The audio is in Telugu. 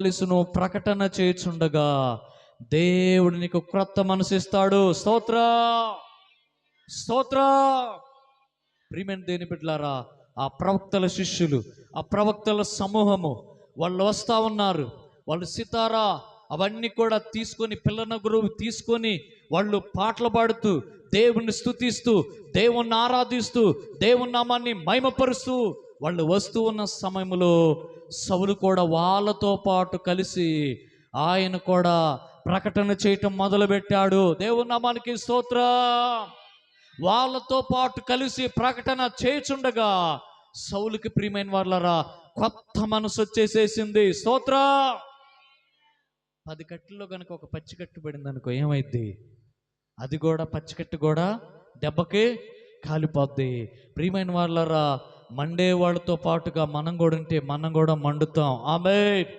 తెలుసును ప్రకటన చేయుచుండగా దేవుడు నీకు క్రొత్త మనసు ఇస్తాడు. స్తోత్ర స్తోత్ర. ప్రియమైన దేని బిడ్డలారా, ఆ ప్రవక్తల శిష్యులు, ఆ ప్రవక్తల సమూహము వాళ్ళు వస్తా ఉన్నారు. వాళ్ళు సితారా అవన్నీ కూడా తీసుకొని, పిల్లన గురువు తీసుకొని వాళ్ళు పాటలు పాడుతూ, దేవుణ్ణి స్తుతిస్తూ, దేవుణ్ణి ఆరాధిస్తూ, దేవుని నామాన్ని మహిమపరుస్తూ వాళ్ళు వస్తూ ఉన్న సమయంలో సౌలు కూడా వాళ్ళతో పాటు కలిసి ఆయన కూడా ప్రకటన చేయటం మొదలుపెట్టాడు. దేవుని నామానికి స్తోత్రం. వాళ్ళతో పాటు కలిసి ప్రకటన చేయుచుండగా సౌలుకి ప్రియమైన వాళ్ళరా కొత్త మనసు వచ్చేసేసింది. స్తోత్రం. 10 కట్టుల్లో కనుక ఒక పచ్చి కట్టు పడింది అనుకో, ఏమైద్ది? అది కూడా పచ్చికట్టు కూడా దెబ్బకి కాలిపోద్ది. ప్రియమైన వాళ్ళరా, మండే వాళ్ళతో పాటుగా మనం కూడా ఉంటే మనం కూడా మండుతాం. ఆమేన్.